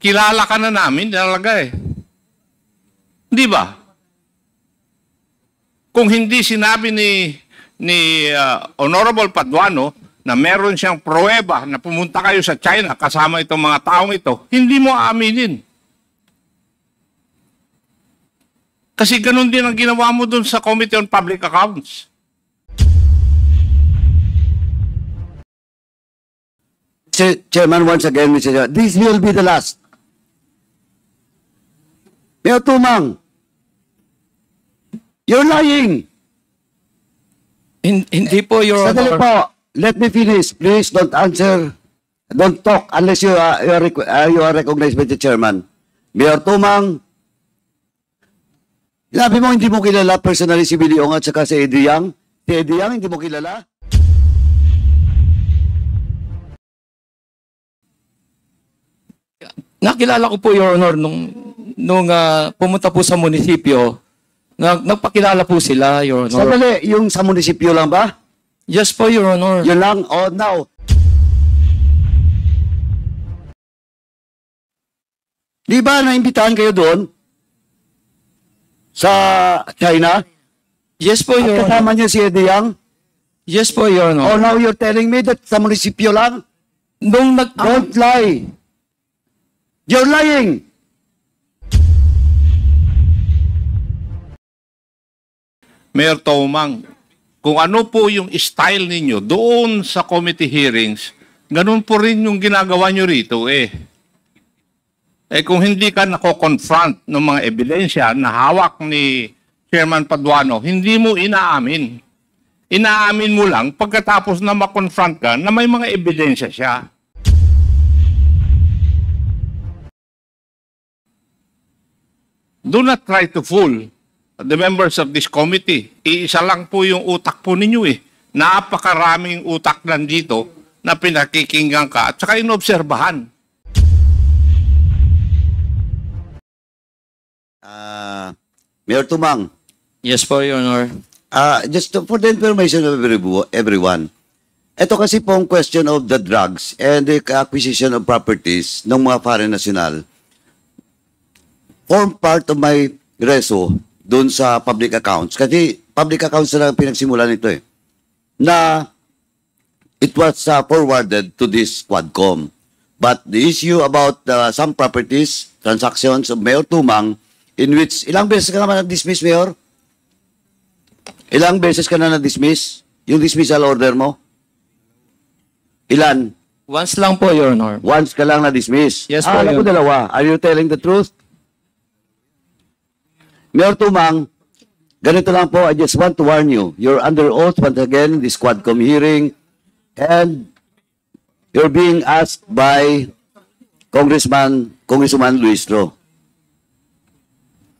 kilala ka na namin talaga eh. Di ba? Kung hindi sinabi ni Honorable Paduano na meron siyang pruweba na pumunta kayo sa China kasama itong mga taong ito, hindi mo aaminin. Kasi ganun din ang ginawa mo dun sa Committee on Public Accounts. Chairman, once again, Mr. Chairman, this will be the last. Mayor Tumang, you're lying. Hindi po, Your Sadali Honor. po. Let me finish. Please don't answer. Don't talk unless you are recognized by the chairman. Mayor Tumang, sinabi mo hindi mo kilala personally si Willie Ong at saka si Eddie Yang. Si Eddie Yang hindi mo kilala? Nakilala ko po, Your Honor, nung pumunta po sa munisipyo, nagpakilala po sila, Your Honor. Sadali, yung sa munisipyo lang ba? Yes po, Your Honor. Yun lang? Oh, now. Di ba naimbitahan kayo doon? Sa China? Yes po, At Your Honor. kasama niyo si Eddie Yang? Yes po, Your Oh, Honor. now you're telling me that sa munisipyo lang? Nung Don't lie. You're lying. Mayor Tumang, kung ano po yung style ninyo doon sa committee hearings, ganun po rin yung ginagawa nyo rito eh. Eh kung hindi ka nako-confront ng mga ebidensya na hawak ni Chairman Paduano, hindi mo inaamin. Inaamin mo lang pagkatapos na makonfront ka na may mga ebidensya siya. Do not try to fool the members of this committee. Iisa lang po yung utak po ninyo eh. Napakaraming utak nandito na pinakikinggan ka at saka inobserbahan. Mayor Tumang, Yes po, Your Honor. for the information of everyone, ito kasi pong question of the drugs and the acquisition of properties ng mga foreign national form part of my reso doon sa public accounts. Kasi public accounts na lang pinagsimulan nito eh. Na it was forwarded to this Quadcom. But the issue about some properties, transactions of Mayor Tumang, in which, ilang beses ka naman na-dismiss, Mayor? Ilang beses ka na na-dismiss? Yung dismissal order mo? Ilan? Once lang po, Your Honor. Once ka lang na-dismiss? Yes po, alam ko Your- dalawa. Are you telling the truth? Mayor Tumang, ganito lang po, I just want to warn you. You're under oath once again in this Quadcom hearing and you're being asked by Congresswoman Luis Ro.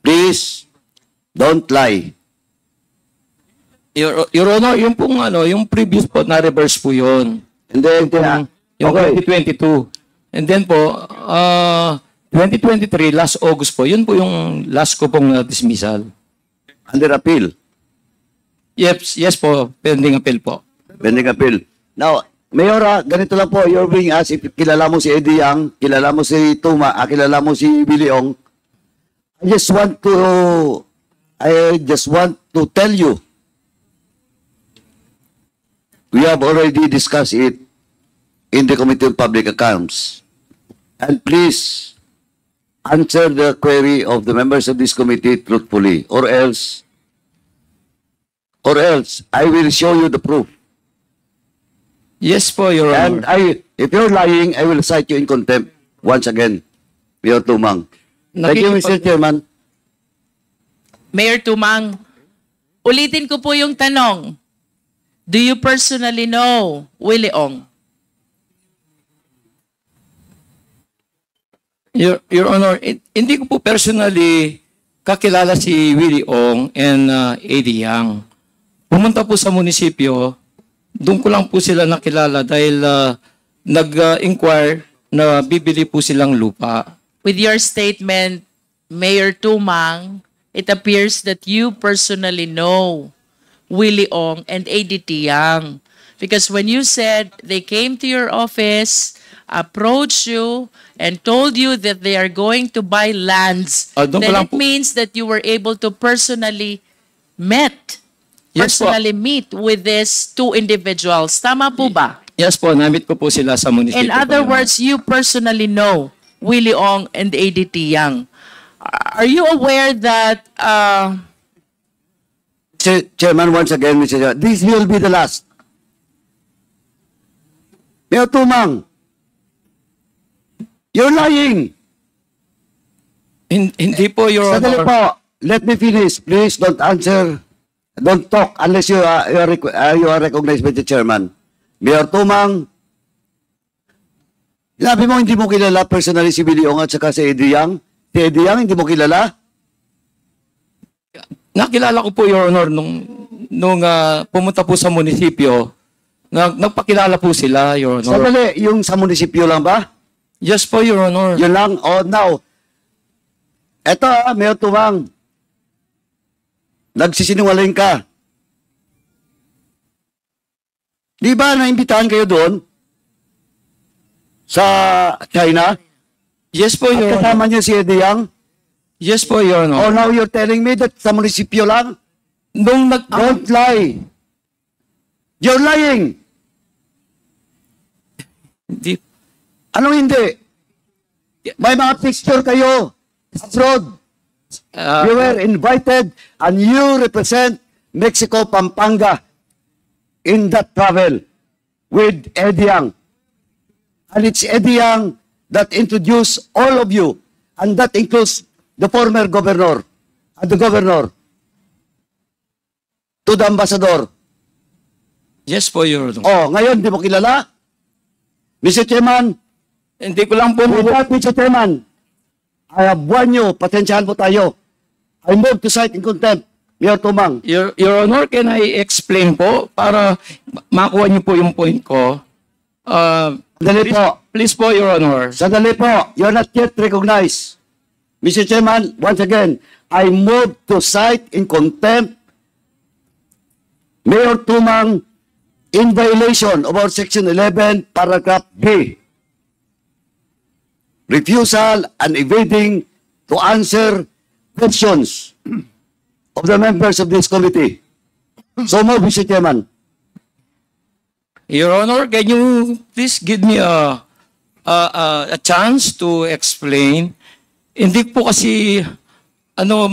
Please, don't lie. Your Honor, yung pong yung previous po na reverse po yun. And then, Yung okay. 2022. And then po, 2023, last August po, yun po yung last ko pong dismissal. Under appeal. Yes po, pending appeal po. Pending appeal. Now, Mayora, ganito lang po, you're being asked if kilala mo si Eddie Yang, kilala mo si Tuma, kilala mo si Willie Ong. I just want to tell you, we have already discussed it in the Committee on Public Accounts. And please, answer the query of the members of this committee truthfully, or else I will show you the proof. Yes po, Your And Honor. if you're lying, I will cite you in contempt once again, Mayor Tumang. Thank you, Mr. Chairman. Mayor Tumang, ulitin ko po yung tanong. Do you personally know Willie Ong? Your Honor, hindi ko po personally kakilala si Willie Ong and Eddie Yang. Pumunta po sa munisipyo, doon ko lang po sila nakilala dahil nag-inquire na bibili po silang lupa. With your statement, Mayor Tumang, it appears that you personally know Willie Ong and ADT Yang. Because when you said they came to your office, approached you, and told you that they are going to buy lands, Doon ko then lang it po- means that you were able to personally Yes po. meet with these two individuals. Tama po ba? Yes po, namit ko po sila sa munisipyo. In other po, Your Honor. words, you personally know Willie Ong and ADT Yang. Are you aware that Chairman, once again, Mr. Chairman, this will be the last. Mayor Tumang, you're lying. Hindi po, Your Sandali Honor. po. Let me finish. Please don't answer. Don't talk unless you are recognized by the chairman. Mayor Tumang, sinabi mo hindi mo kilala personally si Willie Ong at saka si Eddie Yang. Si Eddie Yang, hindi mo kilala? Nakilala ko po, Your Honor, nung pumunta po sa munisipyo, nagpakilala po sila, Your Honor. Sandali, yung sa munisipyo lang ba? Yes po, Your Honor. Yun lang. Oh, now, eto Mayor Tumang, nagsisinungaling ka. Di ba naimbitahan kayo doon sa China? Yes po, At Your Honor. kasama niyo si Eddie Yang? Yes po, Your Oh, Honor. now you're telling me that sa munisipyo lang? Nung Don't lie. You're lying. Hindi. Anong hindi? May mga picture kayo abroad. You were invited and you represent Mexico, Pampanga in that travel with Eddie Yang. And it's Eddie Yang that introduced all of you, and that includes the former governor and the governor to the ambassador. Yes po, Your Honor. Oh, ngayon, di mo kilala? Mr. Chairman, Hindi ko lang po with that, Mr. Chairman, I have warned you, pasensyahan po tayo. I move to cite in contempt, Mayor Tumang. Your Honor, can I explain po para makuha niyo po yung point ko? Sandali po. Please po, Your Honor. Sandali po. You're not yet recognized. Mr. Chairman, once again, I move to cite in contempt Mayor Tumang in violation of our Section 11, Paragraph B. Refusal and evading to answer questions of the members of this committee. So move, Mr. Chairman. Your Honor, can you please give me a chance to explain? Hindi po kasi ano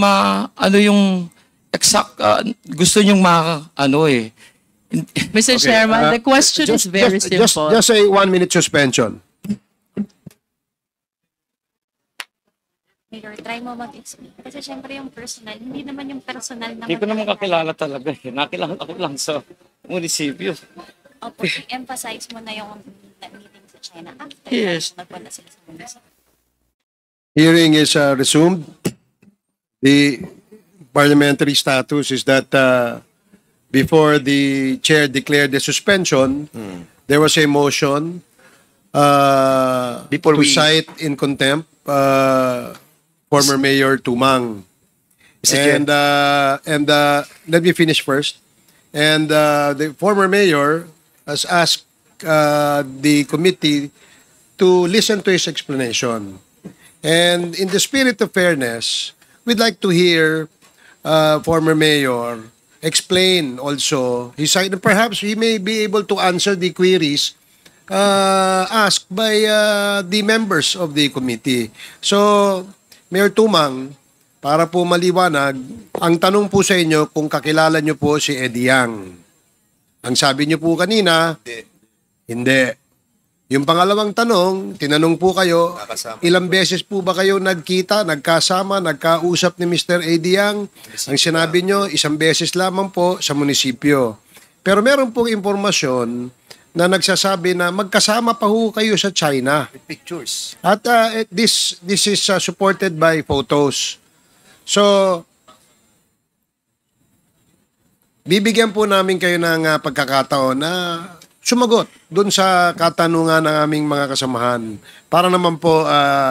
yung exact gusto niyong Mr. Chairman, the question is very simple. Just a 1-minute suspension. Mayor, try mo mag-explain. Kasi syempre yung personal, hindi naman yung personal na Hindi ko naman kakilala talaga. Nakilala ko lang sa munisipyo. Opo, emphasize mo na yung meeting sa China after Yes. nagpunta sila sa munisipyo. Hearing is resumed. The parliamentary status is that before the chair declared the suspension, there was a motion to cite in contempt former Mayor Tumang. And let me finish first. And the former mayor has asked the committee to listen to his explanation. And in the spirit of fairness, we'd like to hear former mayor explain also his side. Perhaps he may be able to answer the queries asked by the members of the committee. So, Mayor Tumang, para po maliwanag, ang tanong po sa inyo kung kakilala nyo po si Eddie Yang. Ang sabi nyo po kanina, hindi. Yung pangalawang tanong, tinanong po kayo, ilang beses po ba kayo nagkita, nagkasama, nagkausap ni Mr. Eddie Yang? Ang sinabi nyo, isang beses lamang po sa munisipyo. Pero meron pong impormasyon na nagsasabi na magkasama pa ho kayo sa China. Pictures. At this is supported by photos. So, bibigyan po namin kayo ng pagkakataon na sumagot dun sa katanungan ng aming mga kasamahan. Para naman po,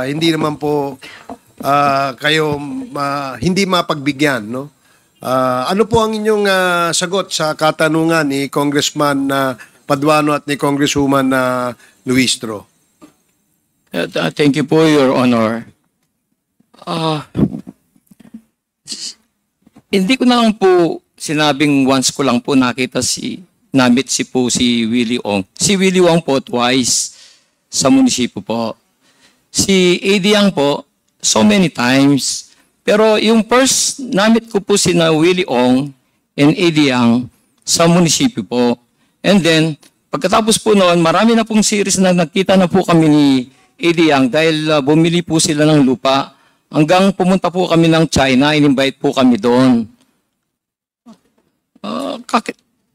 hindi naman po kayo hindi mapagbigyan, no? Ano po ang inyong sagot sa katanungan ni Congressman Paduano at ni Congresswoman Luistro? Thank you po, Your Honor. Hindi ko na lang po sinabing once ko lang po nakita namit si Willie Ong. Si Willie Ong po twice sa munisipyo po. Si Eddie Yang po, so many times. Pero yung first namit ko po si Willie Ong and Eddie Yang sa munisipyo po. And then, pagkatapos po noon, marami na pong series na nagkita na po kami ni Eddie Yang dahil bumili po sila ng lupa. Hanggang pumunta po kami ng China, in-invite po kami doon.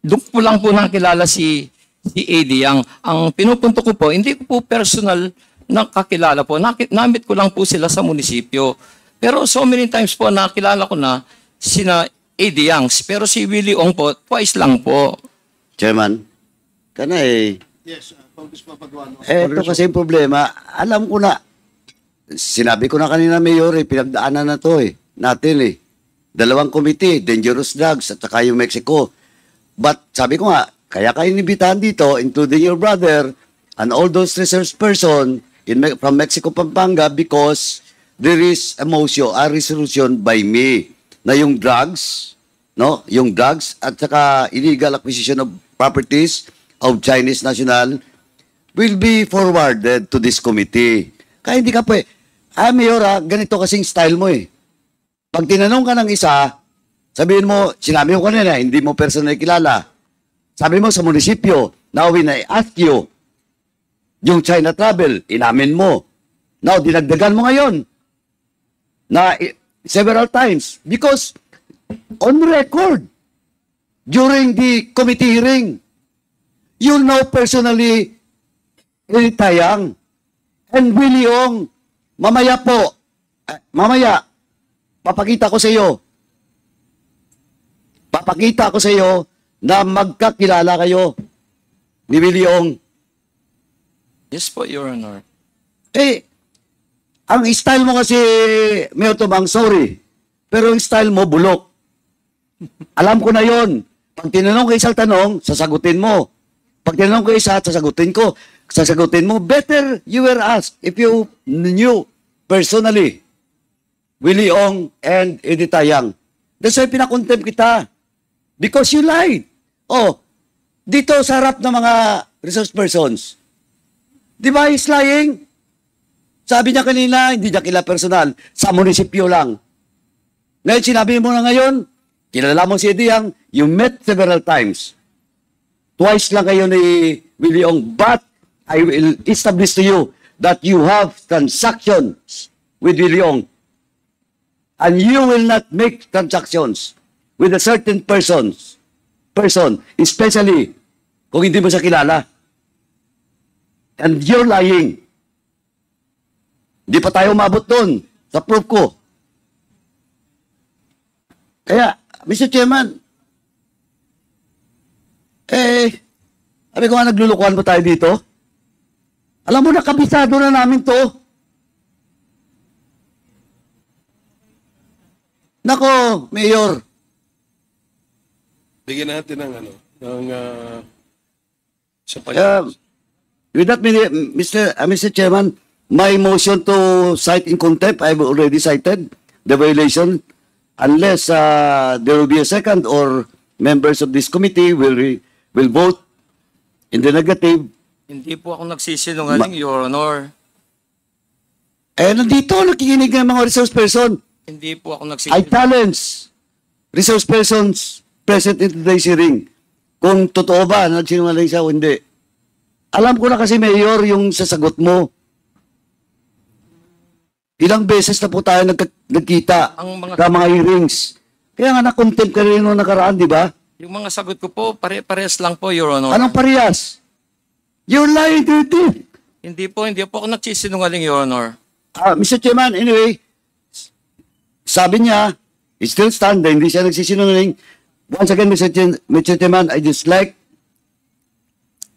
Doon po lang po nakilala si Eddie Yang. Ang pinupunto ko po, hindi ko po personal nakakilala po. Namit ko lang po sila sa munisipyo. Pero so many times po nakilala ko na sina Eddie Yang. Pero si Willie Ong po, twice lang po. Chairman, Yes, Congressman Paduano. ito kasi yung problema. Alam ko na, sinabi ko na kanina, Mayor, pinagdaanan na to natin Dalawang committee, dangerous drugs at saka yung Mexico. But sabi ko nga, kaya kayo inibitahan dito, including your brother and all those research person from Mexico, Pampanga, because there is a resolution by me na yung drugs, yung drugs at saka illegal acquisition of properties of Chinese national will be forwarded to this committee. Kaya hindi ka Mayor, ganito kasing style mo Pag tinanong ka ng isa, sabihin mo, sinabi ko kanina, hindi mo personal kilala. Sabi mo sa munisipyo, now when I ask you, yung China travel, inamin mo. Now, dinagdagan mo ngayon na several times because on record, during the committee hearing, you know personally Tayang and Willie Ong, mamaya, papakita ko sa iyo na magkakilala kayo ni Willie Ong. Yes po, Your Honor. Ang style mo kasi, Mayor Tomang, sorry, pero ang style mo, bulok. Alam ko na yon. Pag tinanong ko isang tanong, sasagutin mo. Pag tinanong ko isa, sasagutin mo. Better you were asked if you knew personally Willie Ong and Eddie Tayang. That's why pinakontempt kita. Because you lied. Dito sa harap ng mga resource persons. Di ba he's lying? Sabi niya kanina, hindi niya kilala personal. Sa munisipyo lang. Ngayon, sinabi mo na ngayon, kilala mo si Eddie Yang, you met several times. Twice lang kayo ni Willie Ong. But I will establish to you that you have transactions with Willie Ong. And you will not make transactions with a certain person, especially kung hindi mo siya kilala. And you're lying. Di pa tayo umabot doon sa proof ko. Kaya, Mr. Chairman, sabi ko nga, naglulukuhan pa tayo dito. Alam mo na, kabisado na namin to. Nako, Mayor. Bigyan natin ng With that, Mr. Chairman, my motion to cite in contempt, I've already cited the violation unless there will be a second or members of this committee will vote in the negative. Hindi po ako nagsisinungaling, Your Honor. Nandito, nakikinig ng mga resource person. Hindi po ako I nagsisinungaling. challenge resource persons present in today's hearing kung totoo ba na nagsinungaling siya o hindi. Alam ko na kasi, Mayor, yung sasagot mo. Ilang beses na po tayo nagkita sa mga hearings. Kaya nga na-contempt ka rin nung nakaraan, di ba? Yung mga sagot ko po, pare-pares lang po, Your Honor. Anong parehas? You're lying to it. Hindi po ako nagsisinungaling, Your Honor. Mr. Chairman, anyway, sabi niya, it still stand, hindi siya nagsisinungaling. Once again, Mr. Chairman, I just like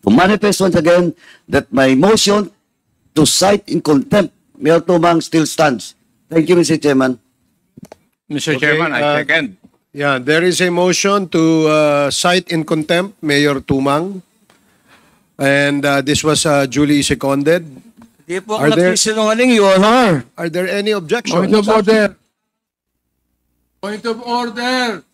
to manifest once again that my motion to cite in contempt Mayor Tumang still stands. Thank you, Mr. Chairman. Mr. Okay, Chairman, I second. Yeah, there is a motion to cite in contempt Mayor Tumang. And this was duly seconded. Di po Are ako there- nagsisinungaling, Your Honor. Are there any objections? Point of order. Point of order.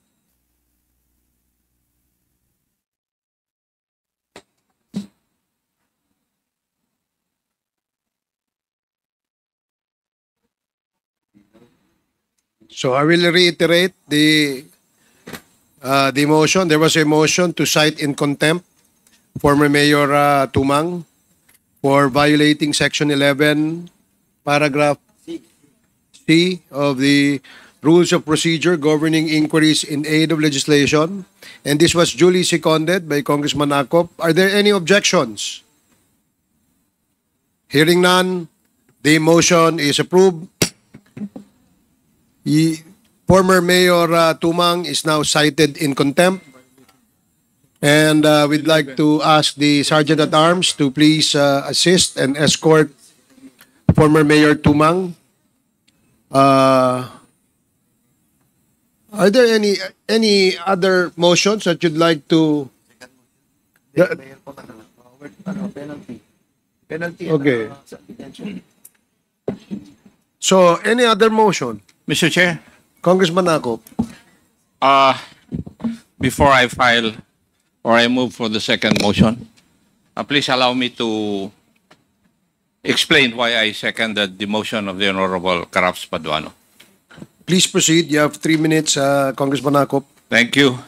So I will reiterate the motion. There was a motion to cite in contempt former Mayor Tumang for violating Section 11, Paragraph C of the Rules of Procedure governing inquiries in aid of legislation. And this was duly seconded by Congressman Akop. Are there any objections? Hearing none, the motion is approved. Former Mayor Tumang is now cited in contempt. And we'd like to ask the Sergeant at Arms to please assist and escort former Mayor Tumang. Are there any other motions that you'd like to? Okay. So any other motion? Mr. Chair, Congressman Akop. before I file or I move for the second motion, please allow me to explain why I seconded the motion of the Honorable Caraps Paduano. Please proceed. You have 3 minutes, Congressman Akop. Thank you.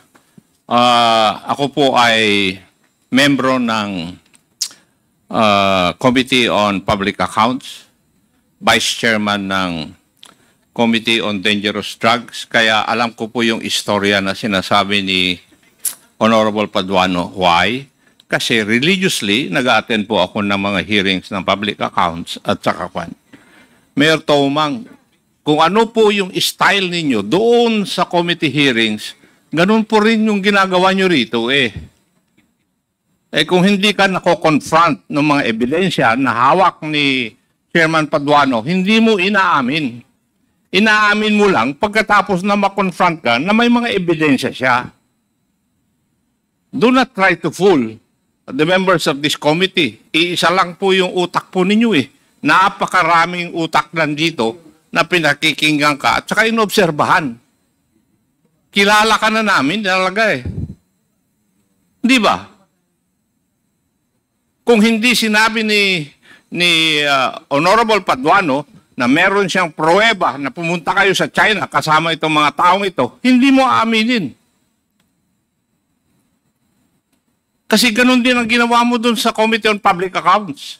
Ako po ay membro ng Committee on Public Accounts, Vice Chairman ng Committee on Dangerous Drugs, kaya alam ko po yung istorya na sinasabi ni Honorable Paduano. Why? Kasi religiously, nag-attend po ako ng mga hearings ng public accounts at saka kwan. Mayor Taumang, kung ano po yung style ninyo doon sa committee hearings, ganun po rin yung ginagawa nyo rito eh. Kung hindi ka nako-confront ng mga ebidensya na hawak ni Chairman Paduano, hindi mo inaamin. Inaamin mo lang pagkatapos na ma-confront ka na may mga ebidensya siya. Do not try to fool the members of this committee. Iisa lang po yung utak po ninyo eh. Napakaraming utak nandito na pinakikinggan ka at saka inobserbahan. Kilala ka na namin talaga eh. Di ba? Kung hindi sinabi ni Honorable Paduano na meron siyang pruweba na pumunta kayo sa China kasama itong mga taong ito, hindi mo aaminin. Kasi ganun din ang ginawa mo dun sa Committee on Public Accounts.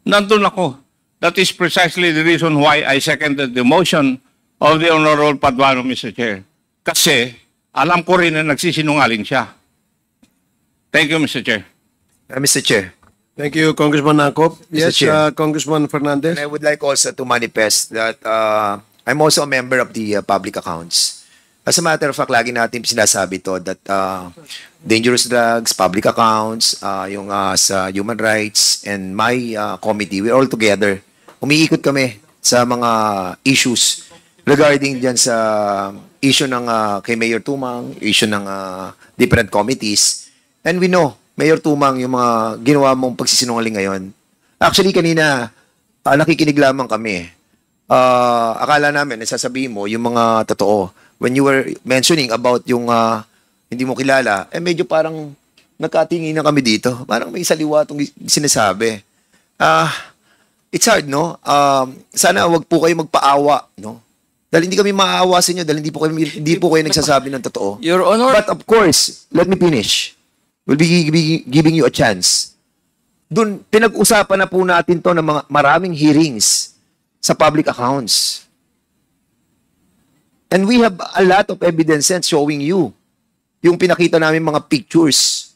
Nandun ako. That is precisely the reason why I seconded the motion of the Honorable Paduano, Mr. Chair. Kasi alam ko rin na nagsisinungaling siya. Thank you, Mr. Chair. Mr. Chair, Thank you, Congressman Akop. Yes, Chair. Congressman Fernandez. and I would like also to manifest that I'm also a member of the public accounts. As a matter of fact, lagi natin sinasabi to that dangerous drugs, public accounts, yung sa human rights, and my committee, we're all together. Umiikot kami sa mga issues regarding dyan sa issue ng kay Mayor Tumang, issue ng different committees. And we know, Mayor Tumang, yung mga ginawa mong pagsisinungaling ngayon. Actually, kanina, nakikinig lamang kami. Akala namin, nasasabihin mo yung mga totoo. When you were mentioning about yung hindi mo kilala, medyo parang nagkatingin na kami dito. Parang may saliwa itong sinasabi. It's hard, no? Sana wag po kayo magpaawa, no? Dahil hindi kami maaawa sa inyo, dahil hindi po kayo nagsasabi ng totoo. Your Honor, But of course, let me finish. We'll be giving you a chance. Doon, pinag-usapan na po natin to ng mga maraming hearings sa public accounts. And we have a lot of evidences showing you yung pinakita namin mga pictures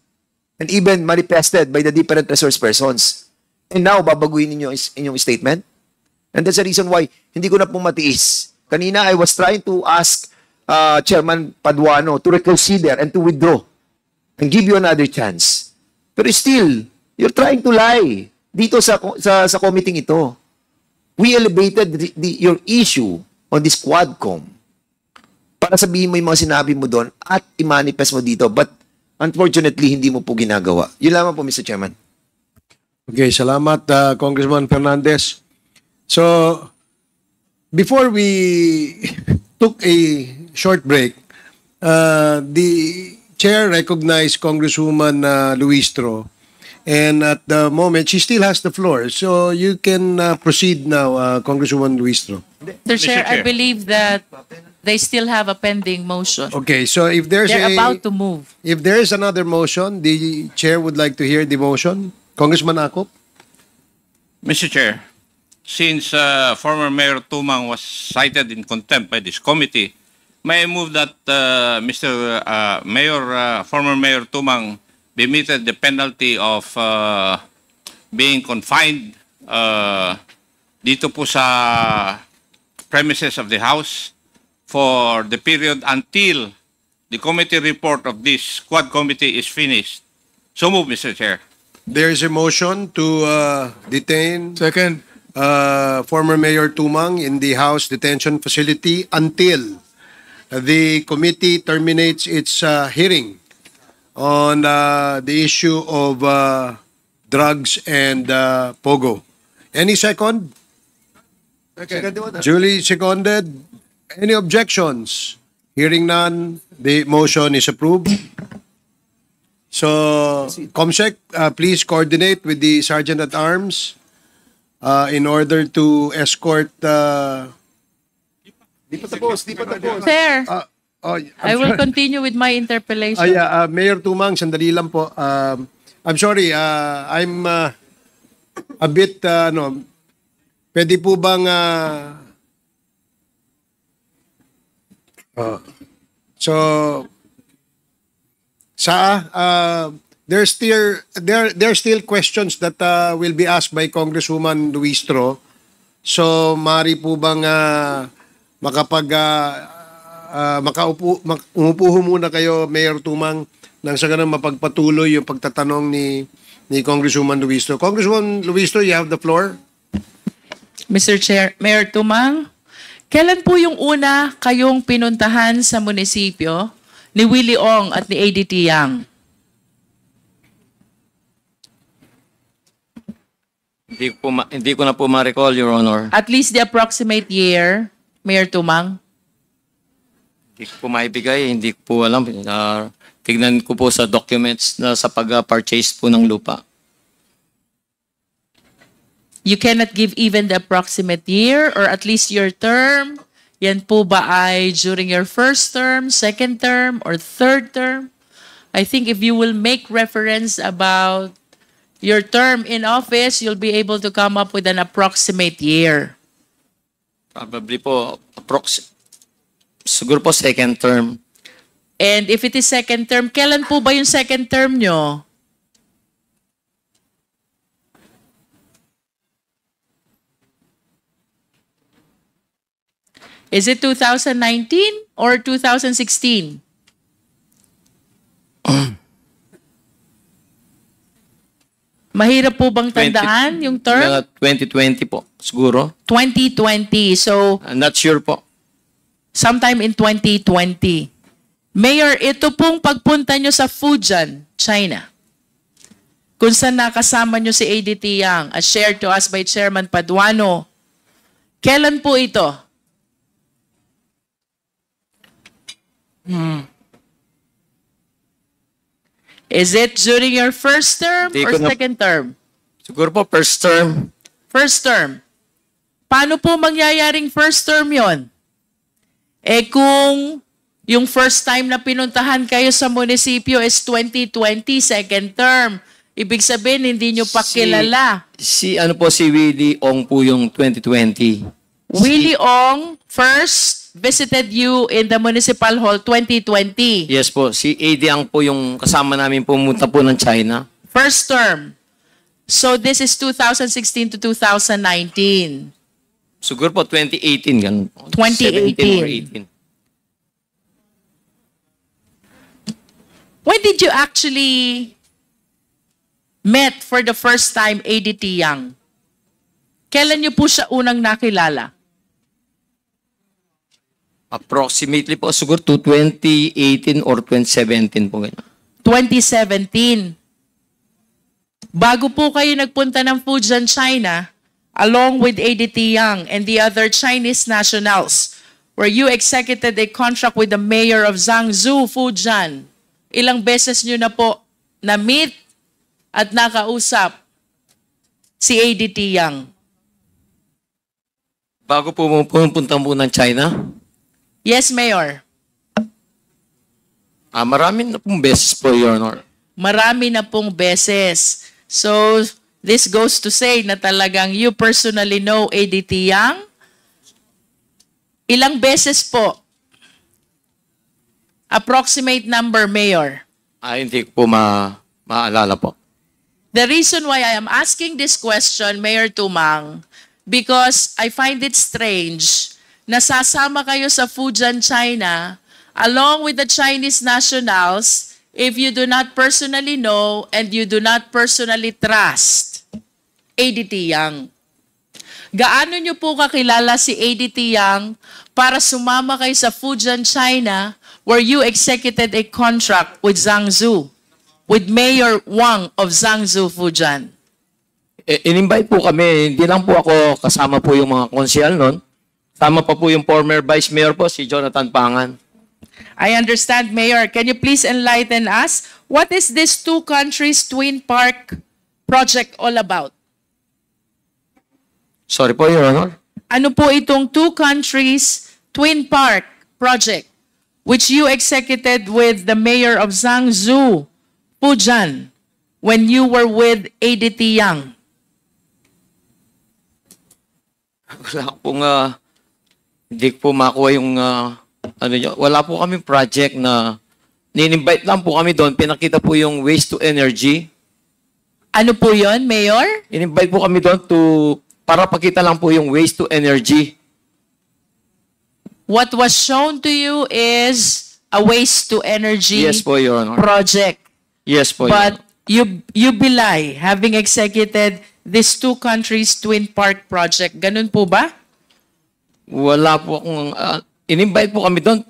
and even manifested by the different resource persons. And now, babaguhin ninyo inyong statement? And that's the reason why hindi ko na po matiis. Kanina, I was trying to ask Chairman Paduano to reconsider and to withdraw and give you another chance. Pero still, you're trying to lie dito sa committee ito. We elevated your issue on this Quadcom para sabihin mo yung mga sinabi mo doon at i-manifest mo dito. But unfortunately, hindi mo po ginagawa. Yun lamang po, Mr. Chairman. Okay, salamat, Congressman Fernandez. So, before we took a short break, the chair recognized Congresswoman Luistro, and at the moment, she still has the floor. So, you can proceed now, Congresswoman Luistro. Mr. Chair, I Chair. believe that they still have a pending motion. Okay, so if there's They're about to move. if there is another motion, the chair would like to hear the motion. Congressman Akop? Mr. Chair, since former Mayor Tumang was cited in contempt by this committee, may I move that former Mayor Tumang be meted the penalty of being confined dito po sa premises of the House for the period until the committee report of this Quad Committee is finished. So move, Mr. Chair. There is a motion to detain Second. former Mayor Tumang in the House detention facility until the committee terminates its hearing on the issue of drugs and POGO. Any second? Duly seconded. Any objections? Hearing none, the motion is approved. So, Comsec, please coordinate with the Sergeant at Arms in order to escort. Sir, I'm I will sorry. continue with my interpellation. Yeah, Mayor Tumang, sandali lang po. I'm sorry, I'm a bit, pwede po bang, so, there's still questions that will be asked by Congresswoman Luistro. So, mari po bang umupo ho muna kayo, Mayor Tumang, nang sa ganun mapagpatuloy yung pagtatanong ni Congresswoman Luistro. Congresswoman Luistro, you have the floor. Mr. Chair, Mayor Tumang, kailan po yung una kayong pinuntahan sa munisipyo ni Willie Ong at ni ADT Yang? Hindi ko na po ma-recall, Your Honor. At least the approximate year, Mayor Tumang? Hindi ko po maibigay, hindi ko po alam. Tignan ko po sa documents na sa pag-purchase po ng lupa. You cannot give even the approximate year or at least your term? Yan po ba ay during your first term, second term, or third term? I think if you will make reference about your term in office, you'll be able to come up with an approximate year. Probably po, siguro po second term. And if it is second term, kailan po ba yung second term nyo? Is it 2019 or 2016? Mahirap po bang tandaan yung term? 2020 po, siguro. 2020. So, I'm not sure po. sometime in 2020. Mayor, ito pong pagpunta nyo sa Fujian, China, kung saan nakasama nyo si ADT Yang, as shared to us by Chairman Paduano. Kailan po ito? Is it during your first term Hindi or ko na- second term? Siguro po first term. First term. Paano po mangyayaring first term yon? Eh kung yung first time na pinuntahan kayo sa munisipyo is 2020, second term, ibig sabihin hindi nyo pa kilala. Si Willie Ong po yung 2020. Willie Ong first visited you in the Municipal Hall 2020. Yes po, si AD Ang po yung kasama namin pumunta po ng China. First term. So this is 2016 to 2019. Siguro po 2018 ganun po. 2018. 17 or 18. When did you actually met for the first time ADT Yang? Kailan niyo po siya unang nakilala? Approximately po siguro to 2018 or 2017 po ganun. 2017. bago po kayo nagpunta ng Fujian, China, along with ADT Yang and the other Chinese nationals, where you executed a contract with the mayor of Zhangzhou, Fujian, ilang beses nyo na po na-meet at nakausap si ADT Yang? Bago po pumunta po ng China, Yes, Mayor. marami na pong beses po, Your Honor. Marami na pong beses. So, this goes to say na talagang you personally know ADT Yang. Ilang beses po? Approximate number, Mayor. Hindi ko po maalala po. The reason why I am asking this question, Mayor Tumang, because I find it strange na sasama kayo sa Fujian, China, along with the Chinese nationals, if you do not personally know and you do not personally trust ADT Yang. Gaano nyo po kakilala si ADT Yang para sumama kayo sa Fujian, China, where you executed a contract with Zhangzhou, with Mayor Wang of Zhangzhou, Fujian? In-invite po kami, hindi lang po ako kasama po yung mga konsyal nun. Tama pa po yung former Vice Mayor po, si Jonathan Pangan. I understand, Mayor. Can you please enlighten us? What is this two countries twin park project all about? Sorry po, Your Honor. Ano po itong two countries twin park project which you executed with the mayor of Zhangzhou, Fujian, when you were with ADT Yang? Wala pong, hindi ko po makuha yung, wala po kami project na, nin-invite lang po kami doon, pinakita po yung waste to energy. Ano po yon, Mayor? In-invite po kami doon para pakita lang po yung waste to energy. What was shown to you is a waste to energy Yes po, Your Honor. project. Yes po, Your But Honor. you belie having executed this two countries twin park project. Ganun po ba? Wala po akong, in-invite po kami doon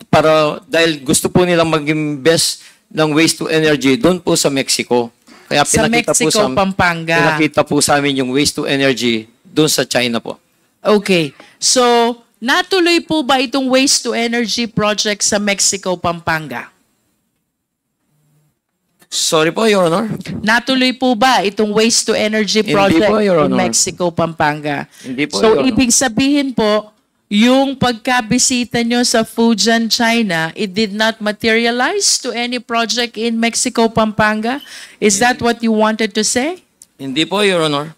dahil gusto po nilang mag-invest ng waste to energy doon po sa Mexico. Kaya Sa Mexico, Pampanga. Pinakita po sa amin yung waste to energy doon sa China po. Okay. So, natuloy po ba itong waste to energy project sa Mexico, Pampanga? Sorry po, Your Honor. Natuloy po ba itong waste to energy Hindi project po, Your in Honor. Mexico, Pampanga? Hindi po, So, Your Honor. ibig sabihin po, yung pagkabisita nyo sa Fujian, China, it did not materialize to any project in Mexico, Pampanga? Is that what you wanted to say? Hindi po, Your Honor.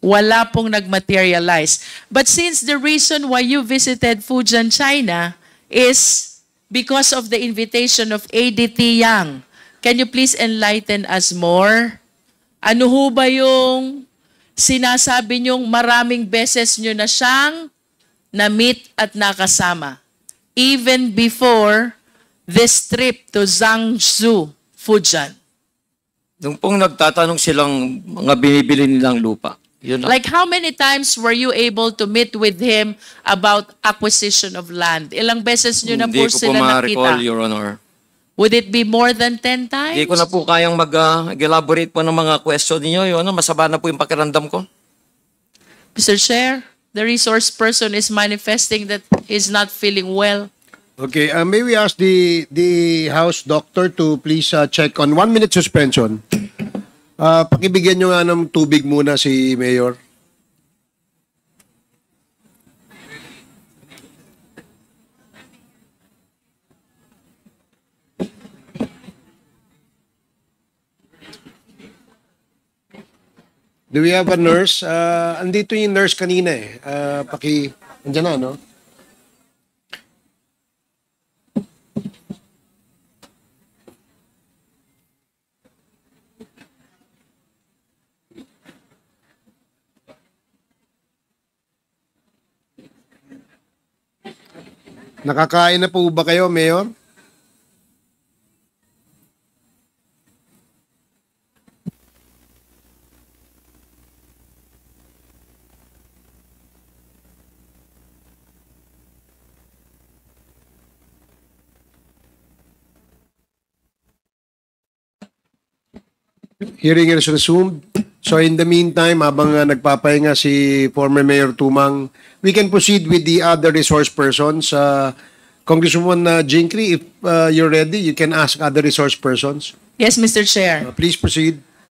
Wala pong nag-materialize. But since the reason why you visited Fujian, China is because of the invitation of ADT Yang, can you please enlighten us more? Ano ho ba yung sinasabi niyong maraming beses nyo na siyang na-meet at nakasama? Even before this trip to Zhangzhou, Fujian. Nung pong nagtatanong silang mga binibili nilang lupa. Yun lang. Like how many times were you able to meet with him about acquisition of land? Ilang beses nyo na Hindi po ko po sila ma-recall, nakita? Your Honor. Would it be more than 10 times? Hindi ko na po kayang mag-elaborate po ng mga question niyo, Your Honor. Masama na po yung pakiramdam ko. Mr. Chair, the resource person is manifesting that he's not feeling well. Okay, may we ask the House Doctor to please check on 1-minute suspension. Pakibigyan nyo nga ng tubig muna si Mayor. Do we have a nurse? Andito yung nurse kanina eh. Andyan na, no? Nakakain na po ba kayo, Mayor? Hearing is resumed. So in the meantime, habang nagpapahinga si former Mayor Tumang, we can proceed with the other resource persons. Congresswoman Jinkri, if you're ready, you can ask other resource persons. Yes, Mr. Chair. Please proceed.